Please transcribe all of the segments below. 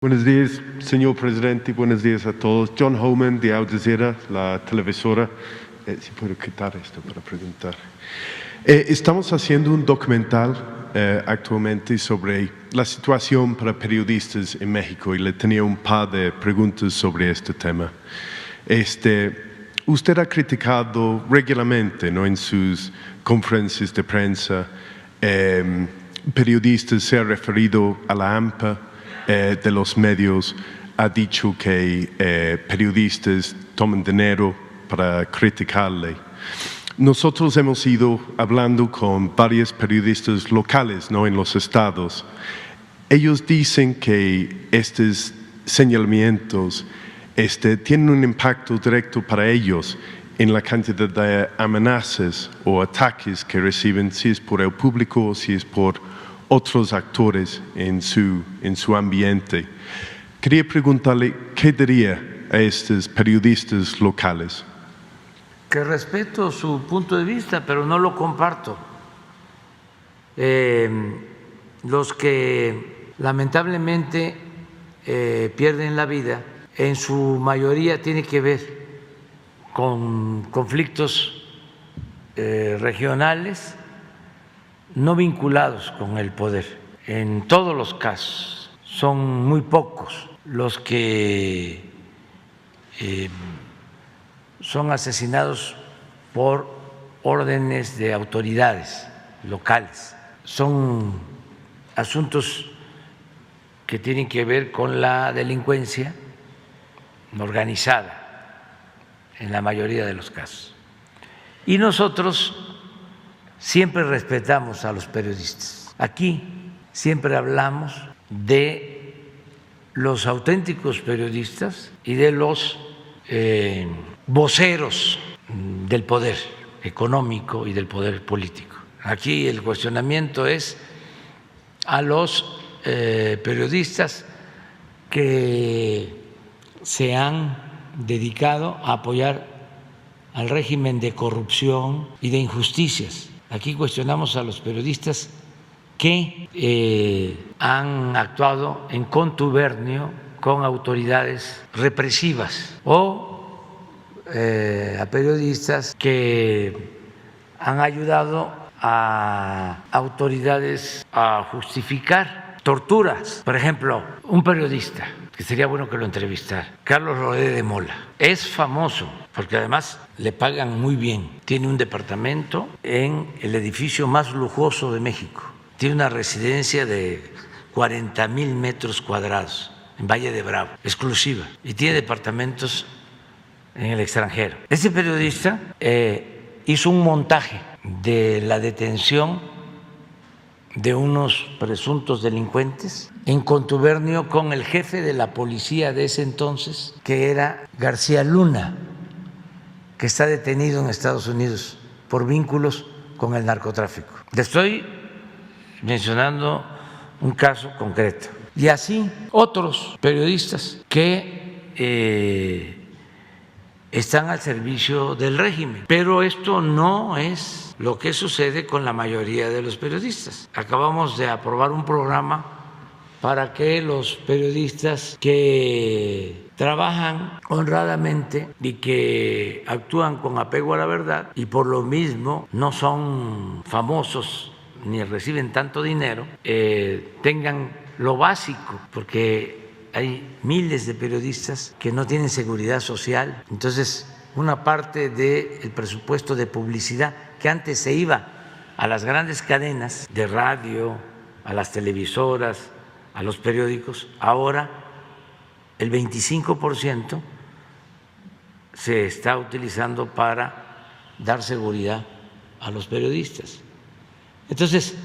Buenos días, señor presidente. Buenos días a todos. John Homan de Al Jazeera, la televisora. Si puedo quitar esto para preguntar. Estamos haciendo un documental actualmente sobre la situación para periodistas en México y le tenía un par de preguntas sobre este tema. Usted ha criticado regularmente, ¿no?, en sus conferencias de prensa, periodistas, se ha referido a la AMPA de los medios, ha dicho que periodistas toman dinero para criticarle. Nosotros hemos ido hablando con varios periodistas locales, ¿no?, en los estados. Ellos dicen que estos señalamientos tienen un impacto directo para ellos en la cantidad de amenazas o ataques que reciben, si es por el público o si es por otros actores en su ambiente. Quería preguntarle, ¿qué diría a estos periodistas locales? Que respeto su punto de vista, pero no lo comparto. Los que lamentablemente pierden la vida, en su mayoría tiene que ver con conflictos regionales no vinculados con el poder. En todos los casos son muy pocos los que son asesinados por órdenes de autoridades locales. Son asuntos que tienen que ver con la delincuencia organizada en la mayoría de los casos. Y nosotros siempre respetamos a los periodistas. Aquí siempre hablamos de los auténticos periodistas y de los voceros del poder económico y del poder político. Aquí el cuestionamiento es a los periodistas que se han dedicado a apoyar al régimen de corrupción y de injusticias. Aquí cuestionamos a los periodistas que han actuado en contubernio con autoridades represivas o a periodistas que han ayudado a autoridades a justificar torturas. Por ejemplo, un periodista, que sería bueno que lo entrevistara, Carlos Rodé de Mola, es famoso porque además le pagan muy bien. Tiene un departamento en el edificio más lujoso de México. Tiene una residencia de 40,000 metros cuadrados en Valle de Bravo, exclusiva, y tiene departamentos en el extranjero. Ese periodista hizo un montaje de la detención de unos presuntos delincuentes en contubernio con el jefe de la policía de ese entonces, que era García Luna, que está detenido en Estados Unidos por vínculos con el narcotráfico. Le estoy mencionando un caso concreto. Y así otros periodistas que están al servicio del régimen. Pero esto no es lo que sucede con la mayoría de los periodistas. Acabamos de aprobar un programa para que los periodistas que trabajan honradamente y que actúan con apego a la verdad y por lo mismo no son famosos ni reciben tanto dinero, tengan lo básico, porque hay miles de periodistas que no tienen seguridad social. Entonces, una parte del presupuesto de publicidad que antes se iba a las grandes cadenas de radio, a las televisoras, a los periódicos, ahora el 25% se está utilizando para dar seguridad a los periodistas. Entonces,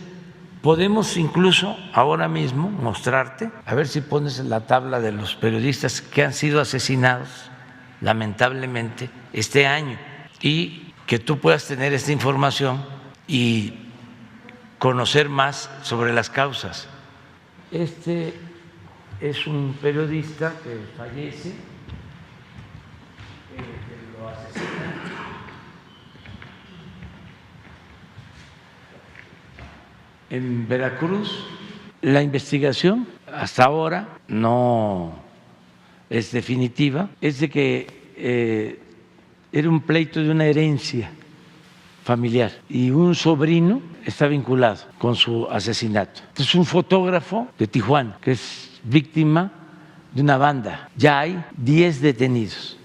podemos incluso ahora mismo mostrarte, a ver si pones en la tabla de los periodistas que han sido asesinados lamentablemente este año, y que tú puedas tener esta información y conocer más sobre las causas. Este es un periodista que fallece, que lo asesinan. En Veracruz, la investigación hasta ahora no es definitiva, es de que era un pleito de una herencia familiar y un sobrino está vinculado con su asesinato. Es un fotógrafo de Tijuana que es víctima de una banda. Ya hay 10 detenidos.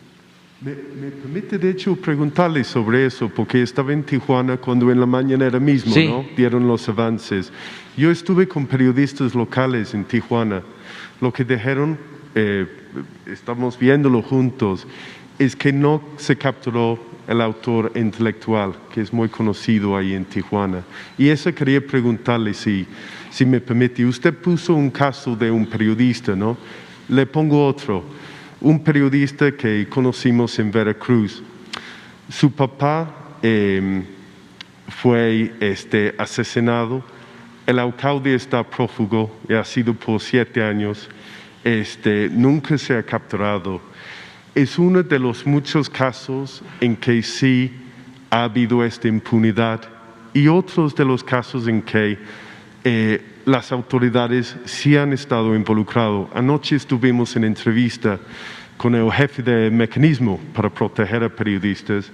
Me permite, de hecho, preguntarle sobre eso, porque estaba en Tijuana cuando en la mañanera mismo, Sí. ¿no?, dieron los avances. Yo estuve con periodistas locales en Tijuana. Lo que dijeron, estamos viéndolo juntos, es que no se capturó el autor intelectual, que es muy conocido ahí en Tijuana. Y eso quería preguntarle, si me permite. Usted puso un caso de un periodista, ¿no? Le pongo otro. Un periodista que conocimos en Veracruz. Su papá fue asesinado. El alcalde está prófugo y ha sido por 7 años. Nunca se ha capturado. Es uno de los muchos casos en que sí ha habido esta impunidad y otros de los casos en que las autoridades sí han estado involucrados. Anoche estuvimos en entrevista con el jefe del mecanismo para proteger a periodistas,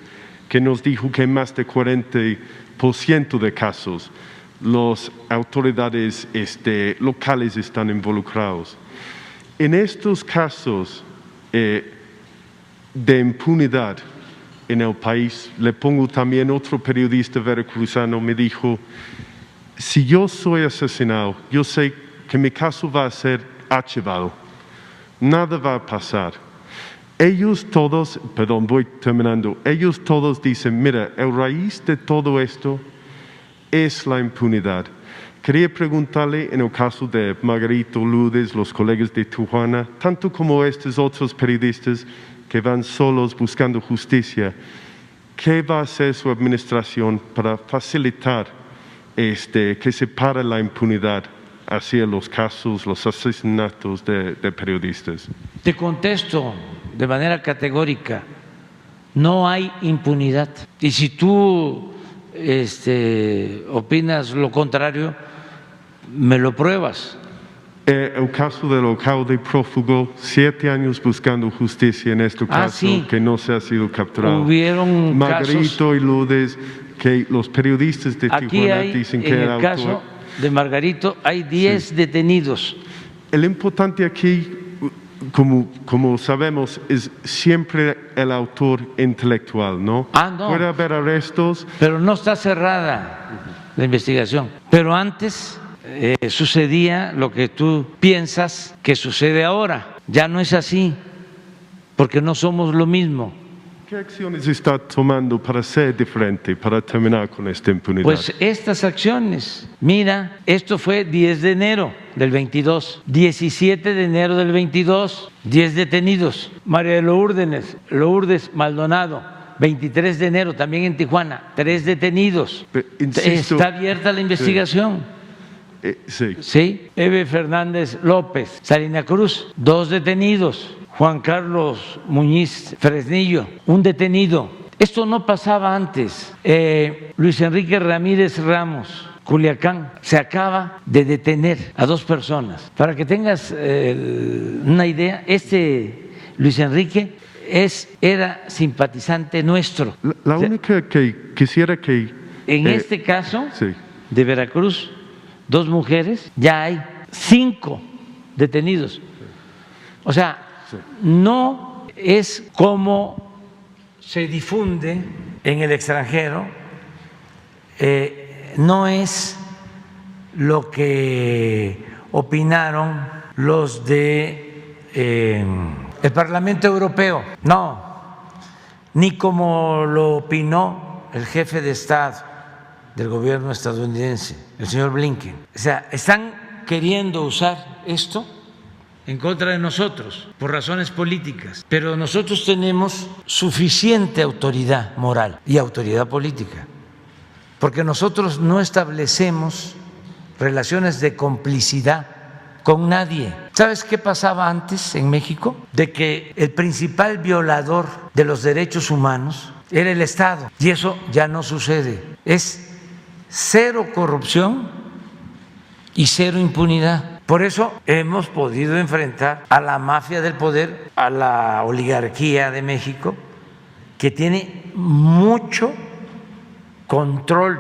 que nos dijo que en más de 40% de casos las autoridades locales están involucrados. En estos casos de impunidad en el país, le pongo también otro periodista veracruzano, me dijo: si yo soy asesinado, yo sé que mi caso va a ser archivado, nada va a pasar. Ellos todos, perdón, voy terminando, ellos todos dicen: mira, el raíz de todo esto es la impunidad. Quería preguntarle, en el caso de Margarito Lourdes, los colegas de Tijuana, tanto como estos otros periodistas que van solos buscando justicia, ¿qué va a hacer su administración para facilitar que se pare la impunidad hacia los casos, los asesinatos de periodistas? Te contesto de manera categórica: no hay impunidad. Y si tú opinas lo contrario, me lo pruebas. El caso del alcalde prófugo, 7 años buscando justicia en este caso, sí. Que no se ha sido capturado. Hubieron Margarito casos, y Lourdes, que los periodistas de aquí Tijuana hay, dicen que en el el autor... caso de Margarito hay 10 detenidos. El importante aquí, como sabemos, es siempre el autor intelectual, ¿no? No. Puede haber arrestos. Pero no está cerrada la investigación. Pero antes sucedía lo que tú piensas que sucede ahora. Ya no es así, porque no somos lo mismo. ¿Qué acciones está tomando para ser diferente, para terminar con esta impunidad? Pues estas acciones. Mira, esto fue 10 de enero del 22, 17 de enero del 22, 10 detenidos. María de Lourdes Maldonado, 23 de enero, también en Tijuana, 3 detenidos. Insisto, está abierta la investigación. Sí. Sí. Eve Fernández López, Salina Cruz, 2 detenidos. Juan Carlos Muñiz Fresnillo, 1 detenido. Esto no pasaba antes. Luis Enrique Ramírez Ramos, Culiacán, se acaba de detener a 2 personas. Para que tengas una idea, Luis Enrique era simpatizante nuestro. La única que quisiera que... En este caso sí. de Veracruz, 2 mujeres, ya hay 5 detenidos. O sea, no es como se difunde en el extranjero, no es lo que opinaron los de el Parlamento Europeo, no, ni como lo opinó el jefe de Estado del gobierno estadounidense, el señor Blinken. O sea, están queriendo usar esto en contra de nosotros por razones políticas, pero nosotros tenemos suficiente autoridad moral y autoridad política, porque nosotros no establecemos relaciones de complicidad con nadie. ¿Sabes qué pasaba antes en México? De que el principal violador de los derechos humanos era el Estado, y eso ya no sucede. Es 0 corrupción y 0 impunidad. Por eso hemos podido enfrentar a la mafia del poder, a la oligarquía de México, que tiene mucho control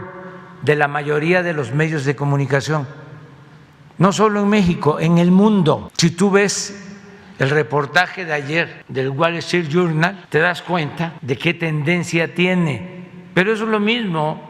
de la mayoría de los medios de comunicación, no solo en México, en el mundo. Si tú ves el reportaje de ayer del Wall Street Journal, te das cuenta de qué tendencia tiene. Pero eso es lo mismo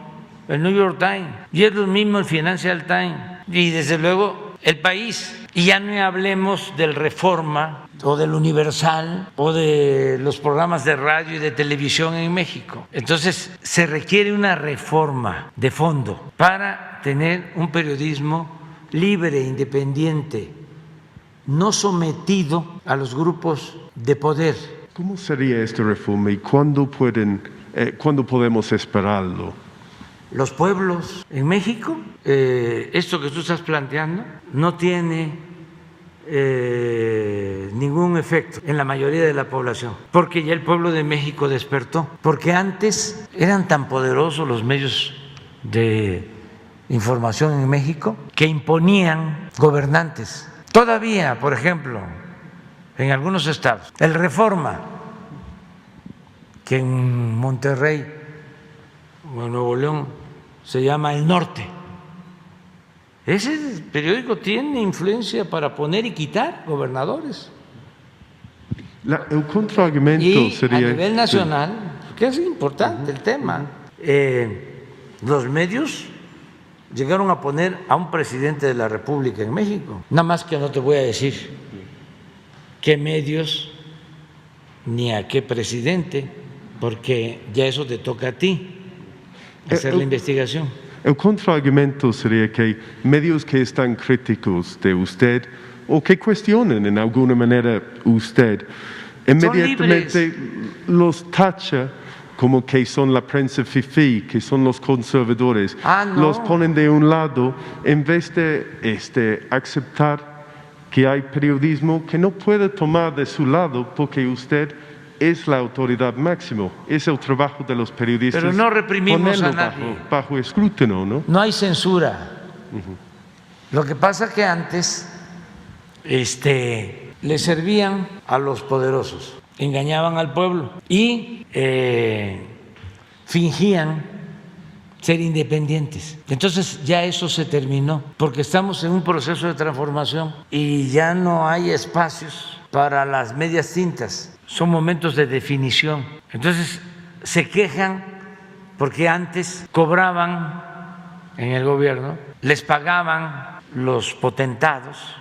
el New York Times, y es lo mismo el Financial Times, y desde luego El País. Y ya no hablemos del Reforma o del Universal o de los programas de radio y de televisión en México. Entonces se requiere una reforma de fondo para tener un periodismo libre, independiente, no sometido a los grupos de poder. ¿Cómo sería esta reforma y cuándo podemos esperarlo? Los pueblos en México, esto que tú estás planteando, no tiene ningún efecto en la mayoría de la población, porque ya el pueblo de México despertó, porque antes eran tan poderosos los medios de información en México que imponían gobernantes. Todavía, por ejemplo, en algunos estados, el Reforma, que en Monterrey o en Nuevo León se llama El Norte, ese periódico tiene influencia para poner y quitar gobernadores. El contraargumento y sería... a nivel nacional, que es importante el tema, los medios llegaron a poner a un presidente de la República en México. Nada más que no te voy a decir qué medios ni a qué presidente, porque ya eso te toca a ti hacer la investigación. El contraargumento sería que medios que están críticos de usted o que cuestionen en alguna manera usted, inmediatamente los tacha como que son la prensa fifí, que son los conservadores, los ponen de un lado en vez de aceptar que hay periodismo que no puede tomar de su lado porque usted es la autoridad máxima. Es el trabajo de los periodistas. Pero no reprimimos a nadie. Bajo escrutinio, ¿no? No hay censura. Lo que pasa que antes le servían a los poderosos, engañaban al pueblo y fingían ser independientes. Entonces ya eso se terminó, porque estamos en un proceso de transformación y ya no hay espacios para las medias tintas. Son momentos de definición. Entonces se quejan porque antes cobraban en el gobierno, les pagaban los potentados.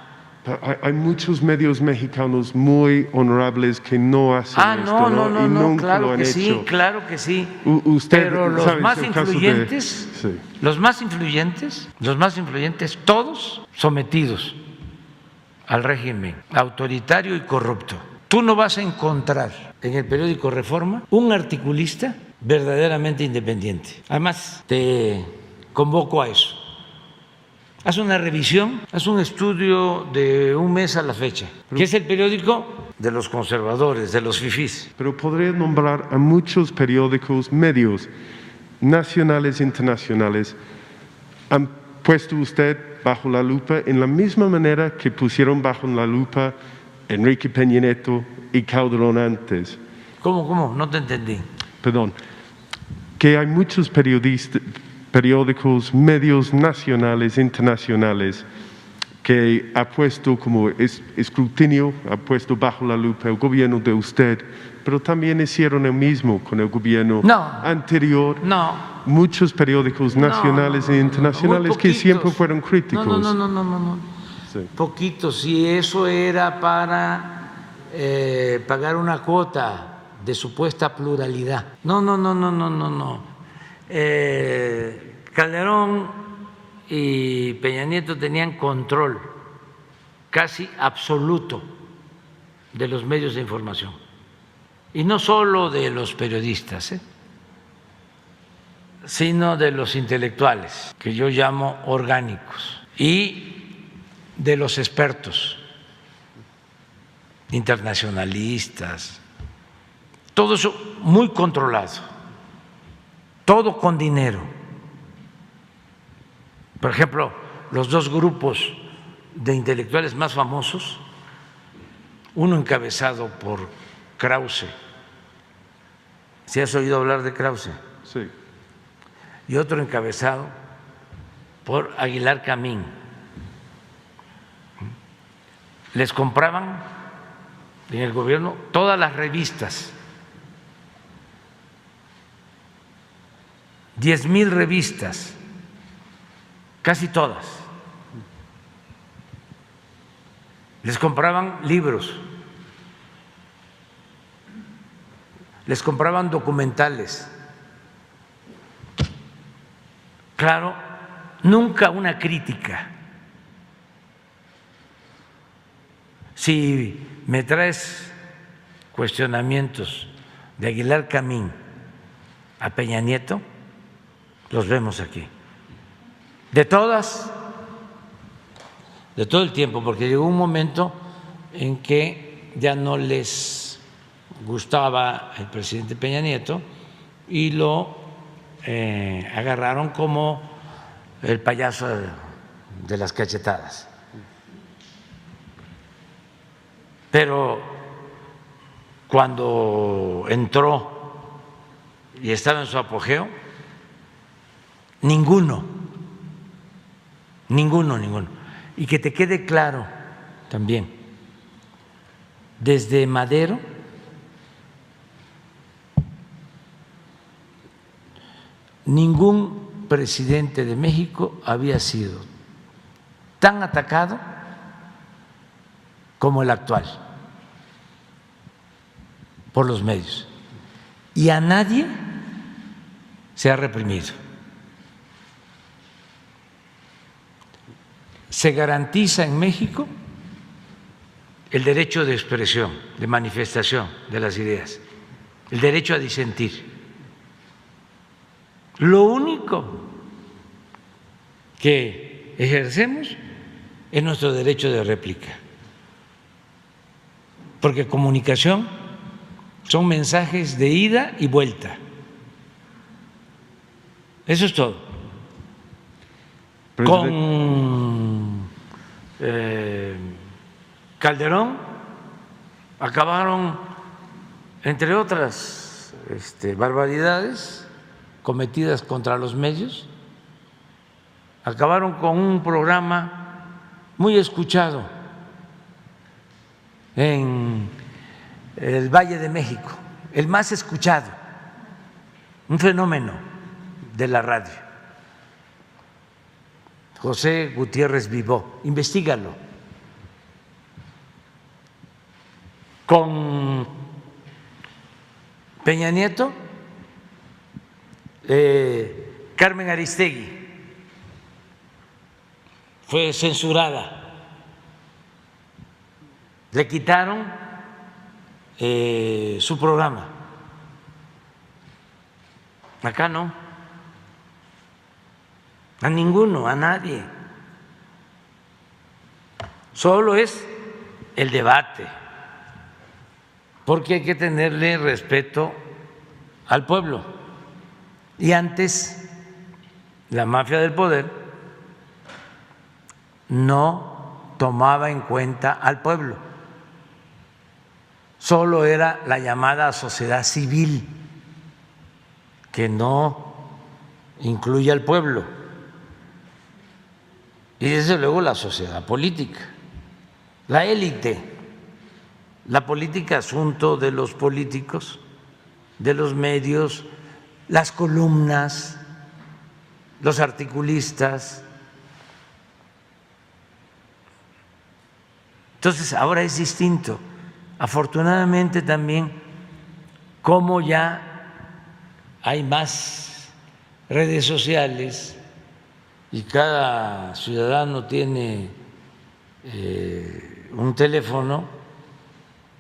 Hay muchos medios mexicanos muy honorables que no hacen esto, ¿no? Y nunca claro lo han que hecho. Sí, claro que sí. Pero los más influyentes, todos sometidos al régimen autoritario y corrupto. Tú no vas a encontrar en el periódico Reforma un articulista verdaderamente independiente. Además, te convoco a eso. Haz una revisión, haz un estudio de un mes a la fecha, que es el periódico de los conservadores, de los fifís. Pero podría nombrar a muchos periódicos, medios nacionales e internacionales. ¿Han puesto usted bajo la lupa en la misma manera que pusieron bajo la lupa Enrique Peña Nieto y Calderón antes? ¿Cómo? No te entendí. Perdón. Que hay muchos periódicos, medios nacionales, internacionales, que ha puesto como escrutinio, ha puesto bajo la lupa el gobierno de usted, pero también hicieron el mismo con el gobierno anterior. No. Muchos periódicos nacionales e internacionales que siempre fueron críticos. No. Sí. Poquitos, si eso era para pagar una cuota de supuesta pluralidad. No. Calderón y Peña Nieto tenían control casi absoluto de los medios de información, y no solo de los periodistas, sino de los intelectuales, que yo llamo orgánicos, y de los expertos internacionalistas, todo eso muy controlado, todo con dinero. Por ejemplo, los dos grupos de intelectuales más famosos, uno encabezado por Krause. ¿Sí has oído hablar de Krause? Sí. Y otro encabezado por Aguilar Camín. Les compraban en el gobierno todas las revistas, 10,000 revistas, casi todas. Les compraban libros, les compraban documentales. Claro, nunca una crítica. Si me traes cuestionamientos de Aguilar Camín a Peña Nieto, los vemos aquí. De todas, de todo el tiempo, porque llegó un momento en que ya no les gustaba el presidente Peña Nieto y lo agarraron como el payaso de las cachetadas. Pero cuando entró y estaba en su apogeo, ninguno. Y que te quede claro también, desde Madero ningún presidente de México había sido tan atacado como el actual por los medios, y a nadie se ha reprimido. Se garantiza en México el derecho de expresión, de manifestación de las ideas, el derecho a disentir. Lo único que ejercemos es nuestro derecho de réplica, porque comunicación son mensajes de ida y vuelta. Eso es todo. Con Calderón acabaron, entre otras barbaridades cometidas contra los medios, acabaron con un programa muy escuchado en el Valle de México, el más escuchado, un fenómeno de la radio. José Gutiérrez Vivó, investígalo. Con Peña Nieto, Carmen Aristegui fue censurada, le quitaron su programa. Acá no, a ninguno, a nadie. Solo es el debate, porque hay que tenerle respeto al pueblo. Y antes, la mafia del poder no tomaba en cuenta al pueblo, solo era la llamada sociedad civil, que no incluye al pueblo, y desde luego la sociedad política, la élite. La política, asunto de los políticos, de los medios, las columnas, los articulistas. Entonces ahora es distinto. Afortunadamente también, como ya hay más redes sociales y cada ciudadano tiene un teléfono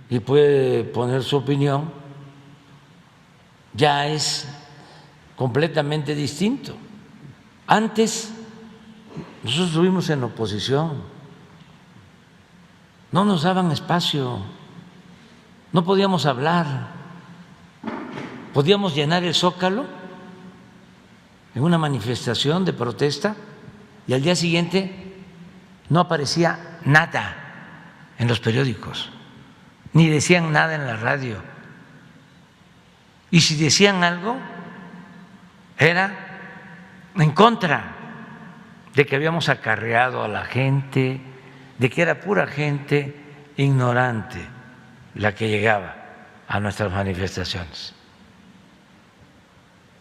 y puede poner su opinión, ya es completamente distinto. Antes nosotros estuvimos en oposición, no nos daban espacio, no podíamos hablar, podíamos llenar el Zócalo en una manifestación de protesta y al día siguiente no aparecía nada en los periódicos, ni decían nada en la radio. Y si decían algo, era en contra de que habíamos acarreado a la gente, de que era pura gente ignorante la que llegaba a nuestras manifestaciones.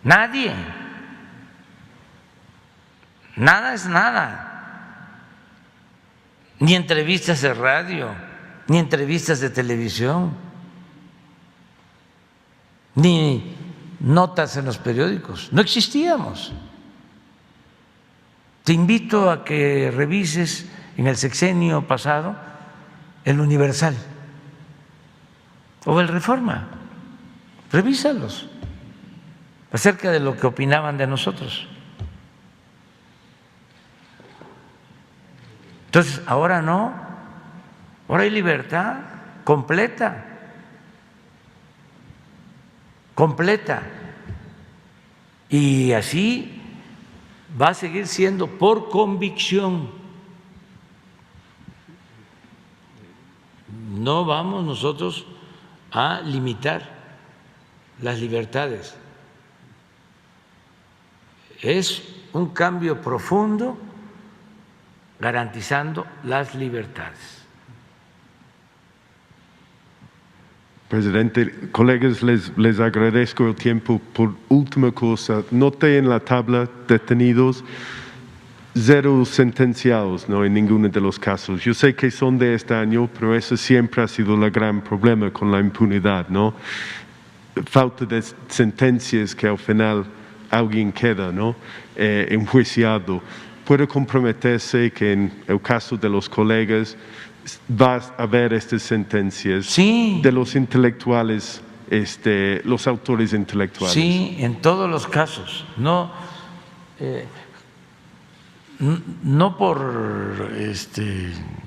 Nadie, nada es nada. Ni entrevistas de radio, ni entrevistas de televisión, ni notas en los periódicos. No existíamos. Te invito a que revises en el sexenio pasado el Universal o el Reforma. Revísalos acerca de lo que opinaban de nosotros. Entonces, ahora no, ahora hay libertad completa, y así va a seguir siendo por convicción. No vamos nosotros a limitar las libertades. Es un cambio profundo garantizando las libertades. Presidente, colegas, les agradezco el tiempo. Por última cosa, noté en la tabla detenidos, 0 sentenciados, no en ninguno de los casos. Yo sé que son de este año, pero ese siempre ha sido el gran problema con la impunidad, ¿no? Falta de sentencias que al final alguien queda, ¿no? Enjuiciado. ¿Puede comprometerse que en el caso de los colegas va a haber estas sentencias Sí. de los intelectuales, los autores intelectuales? Sí, en todos los casos, no por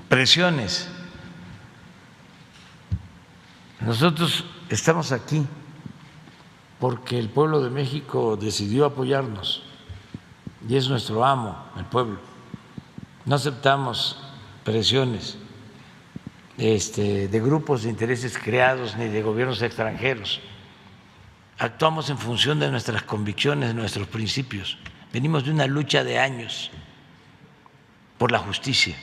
presiones. Nosotros estamos aquí porque el pueblo de México decidió apoyarnos y es nuestro amo, el pueblo. No aceptamos presiones de grupos de intereses creados ni de gobiernos extranjeros. Actuamos en función de nuestras convicciones, de nuestros principios. Venimos de una lucha de años por la justicia.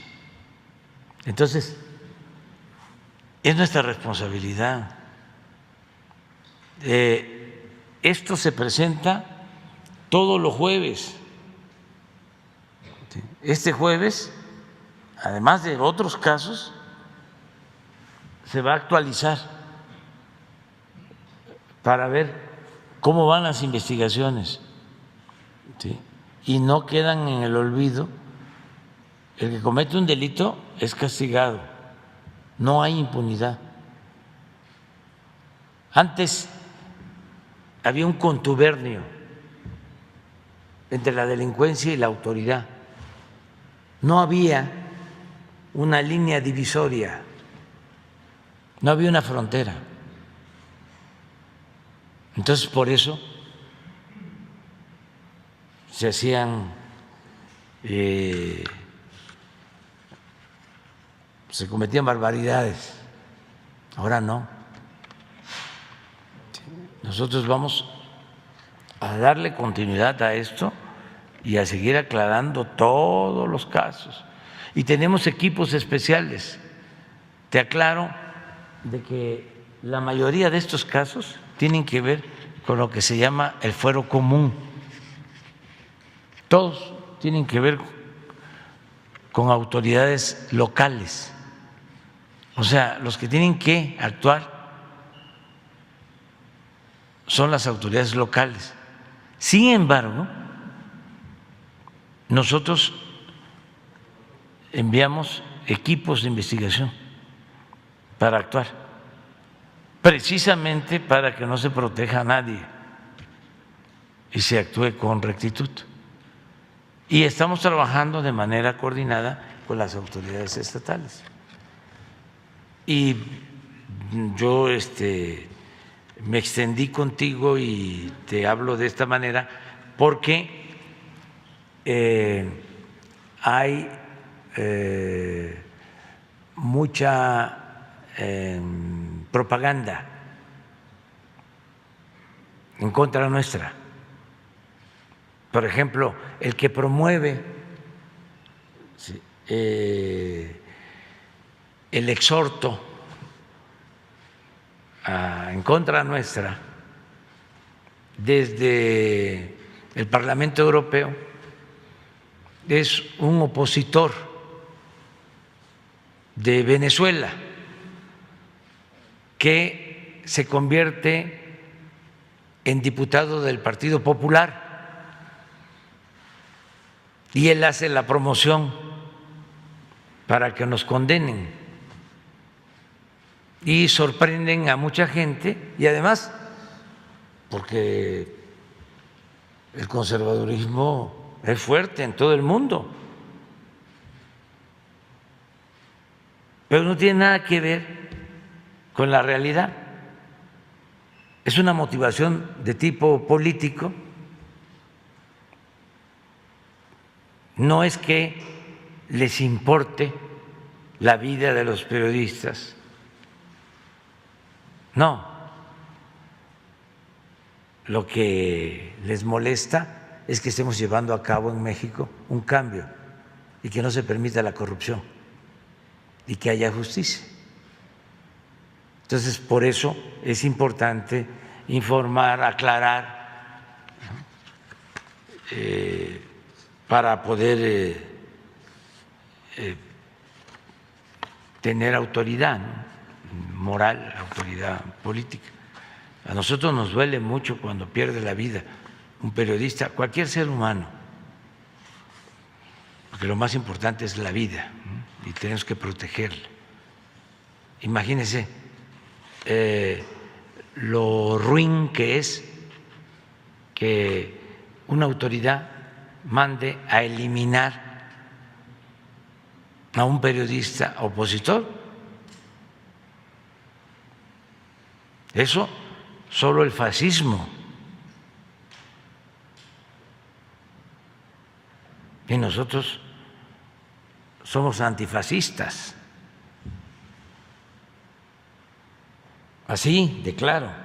Entonces, es nuestra responsabilidad. Esto se presenta todos los jueves. Este jueves, además de otros casos, se va a actualizar para ver cómo van las investigaciones, ¿sí? Y no quedan en el olvido. El que comete un delito es castigado, no hay impunidad. Antes había un contubernio entre la delincuencia y la autoridad, no había una línea divisoria, no había una frontera. Entonces, por eso se hacían, se cometían barbaridades. Ahora no. Nosotros vamos a darle continuidad a esto y a seguir aclarando todos los casos. Y tenemos equipos especiales. Te aclaro de que la mayoría de estos casos tienen que ver con lo que se llama el fuero común. Todos tienen que ver con autoridades locales. O sea, los que tienen que actuar son las autoridades locales. Sin embargo, nosotros enviamos equipos de investigación para actuar, precisamente para que no se proteja a nadie y se actúe con rectitud. Y estamos trabajando de manera coordinada con las autoridades estatales. Y yo me extendí contigo y te hablo de esta manera porque hay mucha propaganda en contra nuestra. Por ejemplo, el que promueve el exhorto en contra nuestra desde el Parlamento Europeo es un opositor de Venezuela que se convierte en diputado del Partido Popular y él hace la promoción para que nos condenen y sorprenden a mucha gente y además porque el conservadurismo es fuerte en todo el mundo, pero no tiene nada que ver con la realidad. Es una motivación de tipo político. No es que les importe la vida de los periodistas, no. Lo que les molesta es que estemos llevando a cabo en México un cambio y que no se permita la corrupción y que haya justicia. Entonces, por eso es importante informar, aclarar, para poder tener autoridad, ¿no?, moral, autoridad política. A nosotros nos duele mucho cuando pierde la vida un periodista, cualquier ser humano, porque lo más importante es la vida, ¿no?, y tenemos que protegerla. Imagínense lo ruin que es que una autoridad mande a eliminar a un periodista opositor. Eso solo el fascismo. Y nosotros somos antifascistas. Así de claro.